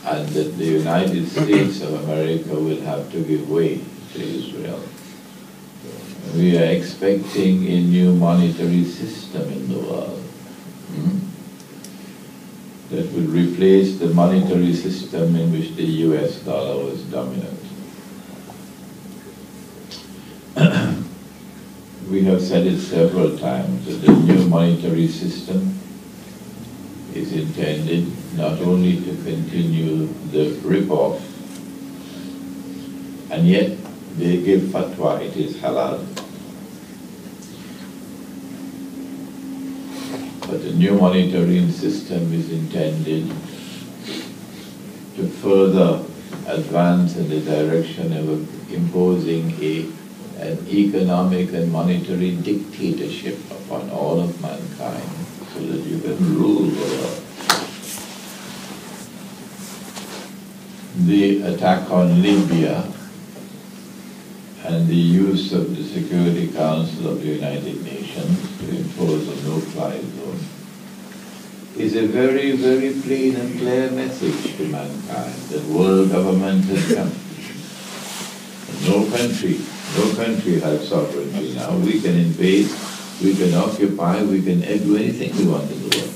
and that the United States of America will have to give way to Israel. We are expecting a new monetary system in the world that will replace the monetary system in which the US dollar was dominant. We have said it several times that the new monetary system is intended not only to continue the rip-off, and yet they give fatwa, it is halal. But the new monetary system is intended to further advance in the direction of imposing an economic and monetary dictatorship upon all of mankind so that you can rule the world. The attack on Libya and the use of the Security Council of the United Nations to impose a no-fly zone is a very, very plain and clear message to mankind that world government has come. No country has sovereignty now. We can invade, we can occupy, we can do anything we want in the world.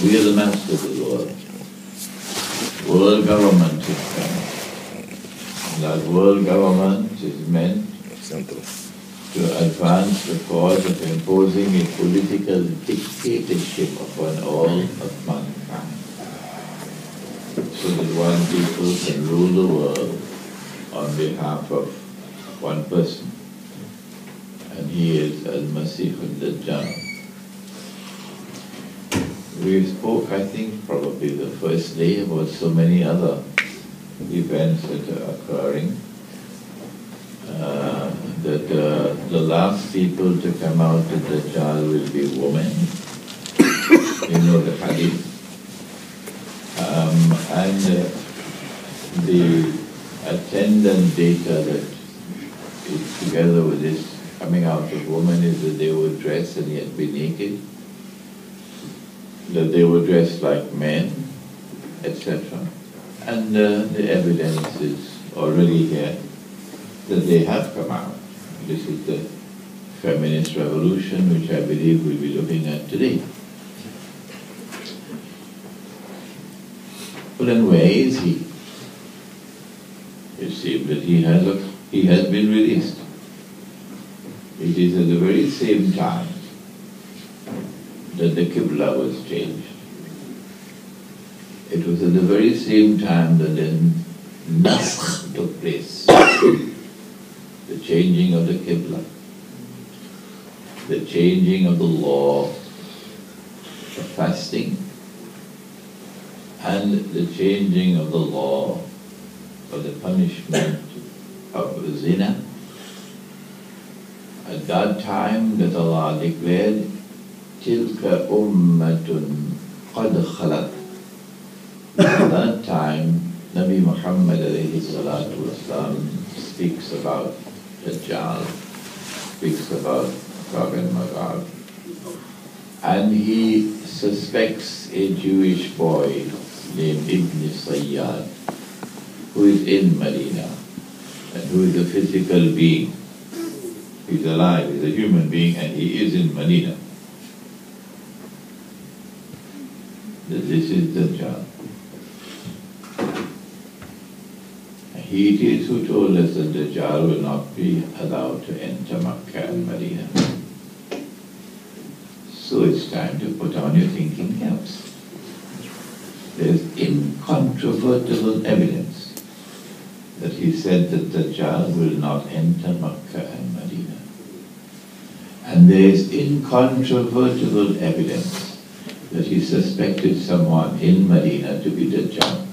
We are the masters of the world. World government is coming. That world government is meant to advance the cause of imposing a political dictatorship upon all of mankind, so that one people can rule the world on behalf of one person, and he is Al-Masih al-Dajjal. We spoke, I think, probably the first day about so many other events that are occurring, that the last people to come out of Dajjal will be women. You know the hadith. And the attendant data that is together with this coming out of women is that they would dress and yet be naked, that they would dress like men, etc. And the evidence is already here that they have come out. This is the feminist revolution, which I believe we'll be looking at today. Well, then where is he? It seems that he has been released. It is at the very same time that the Qibla was changed. It was at the very same time that the Nasakh took place. The changing of the Qibla, the changing of the law of fasting, and the changing of the law of the punishment of zina. At that time that Allah declared, Tilka ummatun qad khalat. At that time, Nabi Muhammad alayhi salatu wasalam speaks about Dajjal, speaks about Gog and Magog, and he suspects a Jewish boy named Ibn Sayyad, who is in Medina, and who is a physical being. He's alive, he's a human being, and he is in Medina. This is Dajjal. He it is who told us that Dajjal will not be allowed to enter Makkah and Medina. So it's time to put on your thinking caps. There's incontrovertible evidence that he said that Dajjal will not enter Makkah and Medina. And there is incontrovertible evidence that he suspected someone in Medina to be Dajjal.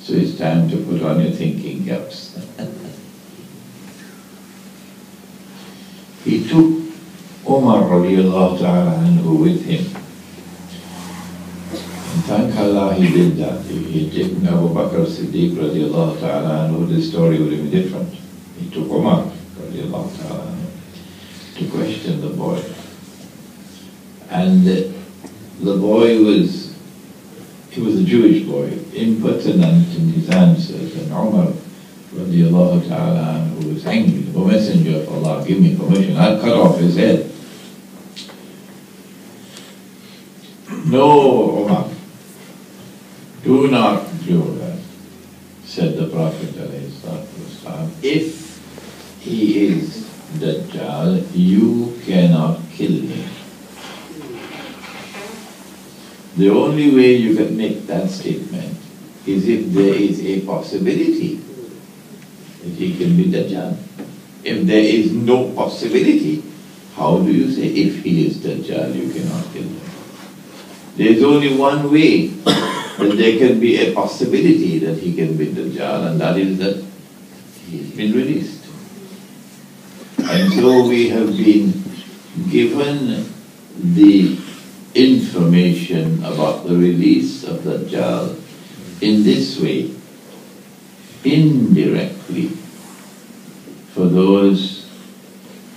So it's time to put on your thinking caps. He took Umar radiallahu ta'ala anhu with him. And thank Allah he did that. He took Abu Bakr Siddiq radiallahu ta'ala anhu, the story would have been different. He took Umar radiallahu ta'ala anhu to question the boy. And the boy was he was a Jewish boy, impertinent in his answers, and Umar radiallahu ta'ala who was angry, "O Messenger of Allah, give me permission, I'll cut off his head." "No, Umar, do not do that," said the Prophet ﷺ. "If he is Dajjal, you cannot kill him." The only way you can make that statement is if there is a possibility that he can be Dajjal. If there is no possibility, how do you say if he is Dajjal, you cannot kill him? There is only one way that there can be a possibility that he can be Dajjal, and that is that he's been released. And so we have been given the information about the release of Dajjal in this way, indirectly, for those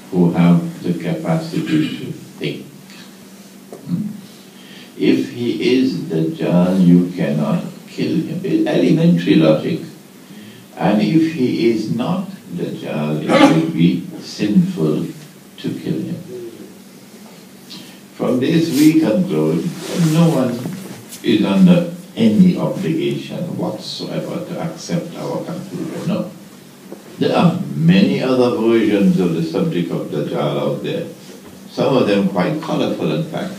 who have the capacity to think. If he is Dajjal, you cannot kill him. It's elementary logic. And if he is not Dajjal, it would be sinful to kill him. From this we conclude that no one is under any obligation whatsoever to accept our conclusion. No. There are many other versions of the subject of Dajjal out there. Some of them quite colorful, in fact.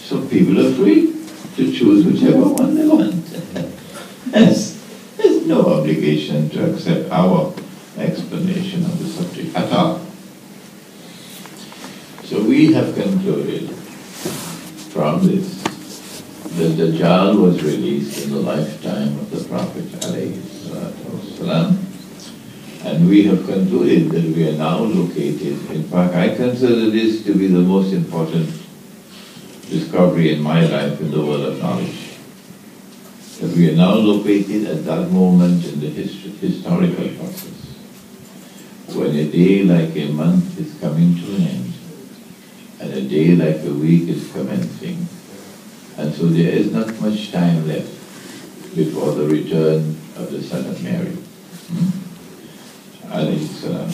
So people are free to choose whichever one they want. There's no obligation to accept our explanation of the subject at all. So we have concluded from this that Dajjal was released in the lifetime of the Prophet ﷺ, and we have concluded that we are now located, in fact I consider this to be the most important discovery in my life in the world of knowledge, that we are now located at that moment in the historical process when a day like a month is coming to an end, and a day like a week is commencing. And so there is not much time left before the return of the Son of Mary. Alayhi salam.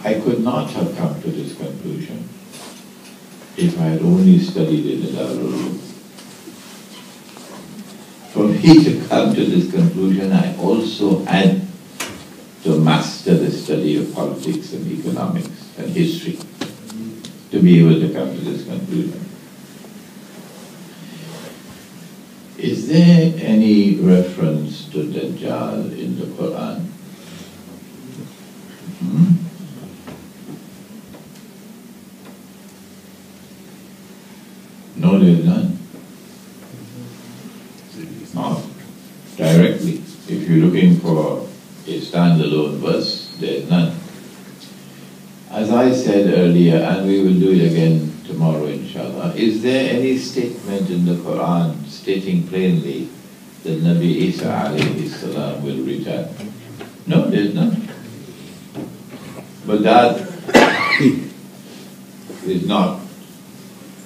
I could not have come to this conclusion if I had only studied it in Darul. For me to come to this conclusion, I also had to master the study of politics and economics and history to be able to come to this conclusion. Is there any reference to Dajjal in the Quran? No, there is none. Not directly. If you're looking for a standalone verse, there is none. As I said earlier, and we will do it again tomorrow inshaAllah, is there any statement in the Quran stating plainly that Nabi Isa alayhi salam will return? No, there is none. But that is not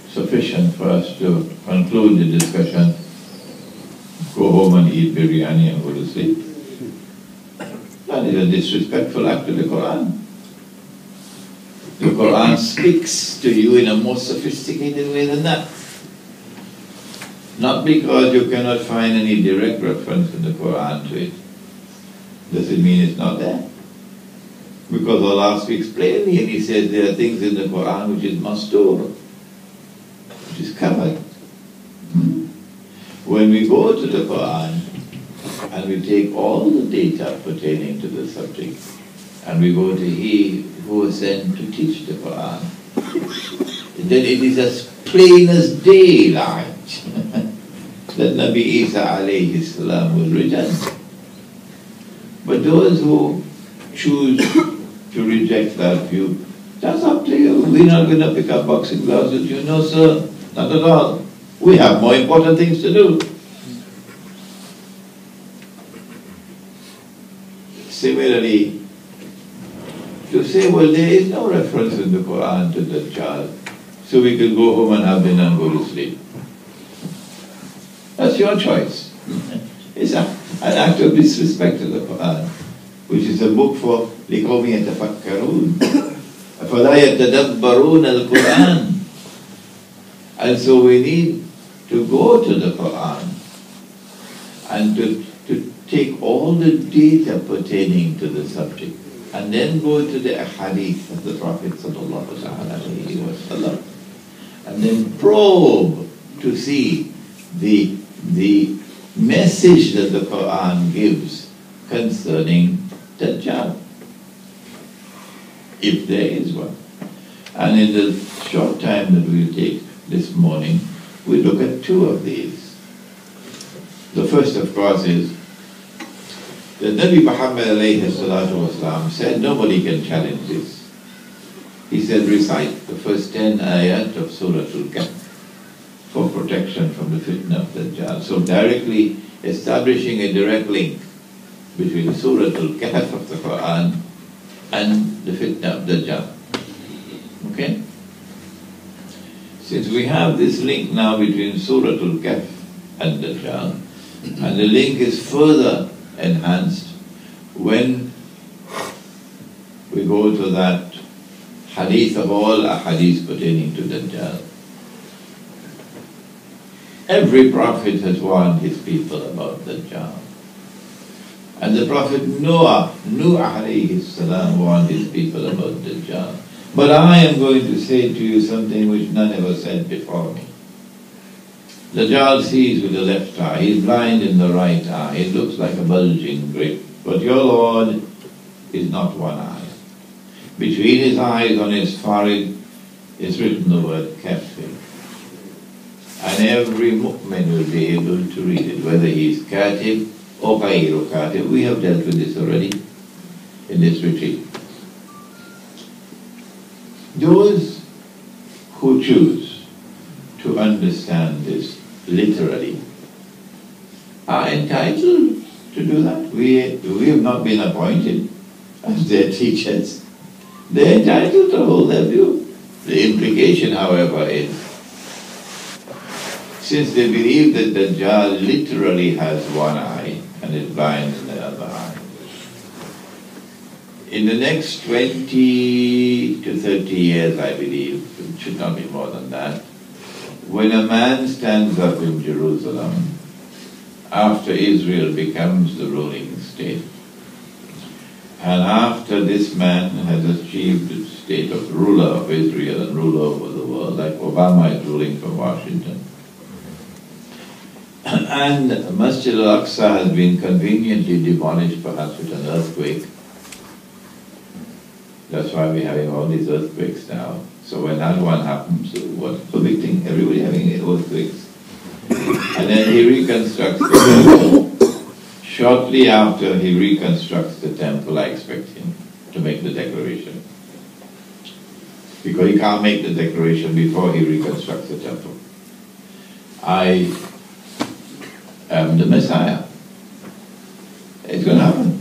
sufficient for us to conclude the discussion, go home and eat biryani and go to sleep. That is a disrespectful act to the Quran. The Quran speaks to you in a more sophisticated way than that. Not because you cannot find any direct reference in the Quran to it, does it mean it's not there? Because Allah speaks plainly and He says there are things in the Quran which is mastur, which is covered. When we go to the Quran and we take all the data pertaining to the subject and we go to He who was sent to teach the Quran, then it is as plain as daylight that Nabi Isa alayhi salam will return. But those who choose to reject that view, that's up to you. We're not going to pick up boxing gloves with you. No, sir, not at all. We have more important things to do. Similarly, to say, well, there is no reference in the Quran to Dajjal, so we can go home and have dinner and go to sleep. your choice. It's an act of disrespect to the Quran, which is a book for لِقَوْمِ يَتَفَكَّرُونَ فَلَا يَتَدَبَّرُونَ الْقُرْآنِ. And so we need to go to the Quran and to take all the data pertaining to the subject, and then go to the hadith of the Prophet ﷺ, and then probe to see the message that the Quran gives concerning Dajjal, if there is one. And in the short time that we'll take this morning, we look at two of these. The first, of course, is that Nabi Muhammad ﷺ said, nobody can challenge this. He said, recite the first 10 ayat of Surah Al-Kahf for protection from the fitna of Dajjal. So directly establishing a direct link between Surah Al-Kahf of the Quran and the fitna of Dajjal. Okay? Since we have this link now between Surah Al-Kahf and Dajjal, and the link is further enhanced when we go to that hadith of all hadiths pertaining to Dajjal. Every prophet has warned his people about Dajjal. And the Prophet Nuh alayhi salam warned his people about Dajjal. But I am going to say to you something which none ever said before me. Dajjal sees with the left eye, he is blind in the right eye, it looks like a bulging grip. But your Lord is not one eye. Between his eyes on his forehead is written the word kafir. And every mu'min will be able to read it, whether he is katib or ghayru katib. We have dealt with this already in this retreat. Those who choose to understand this literally are entitled to do that. We have not been appointed as their teachers. They're entitled to hold their view. The implication, however, is since they believe that Dajjal literally has one eye and is blind in the other eye, in the next 20 to 30 years, I believe, it should not be more than that, when a man stands up in Jerusalem, after Israel becomes the ruling state, and after this man has achieved the state of ruler of Israel and ruler over the world, like Obama is ruling from Washington, and Masjid al-Aqsa has been conveniently demolished, perhaps with an earthquake. That's why we're having all these earthquakes now. So when that one happens, what's the big thing? Everybody having earthquakes. And then he reconstructs the temple. Shortly after he reconstructs the temple, I expect him to make the declaration. Because he can't make the declaration before he reconstructs the temple. I am the Messiah. It's going to happen.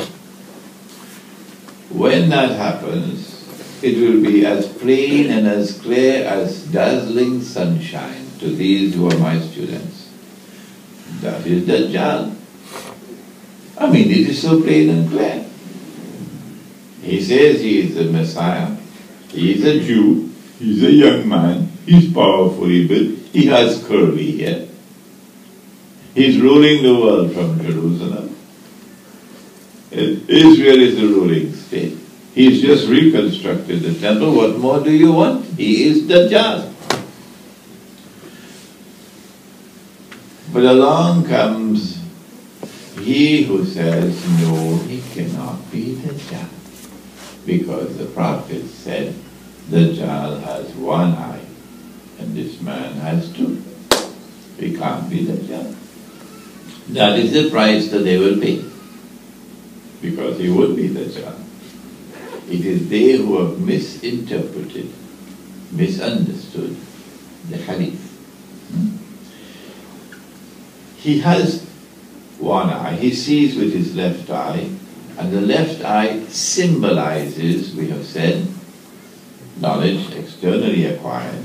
When that happens, it will be as plain and as clear as dazzling sunshine to these who are my students. That is Dajjal. I mean, it is so plain and clear. He says he is the Messiah. He is a Jew. He's a young man. He's powerfully built. He has curly hair. He's ruling the world from Jerusalem. Israel is the ruling state. He's just reconstructed the temple. What more do you want? He is Dajjal. But along comes he who says, no, he cannot be Dajjal. Because the prophet said, Dajjal has one eye, and this man has two. He can't be Dajjal. That is the price that they will pay. Because he would be Dajjal. It is they who have misinterpreted, misunderstood the hadith. He has one eye, he sees with his left eye, and the left eye symbolizes, we have said, knowledge externally acquired,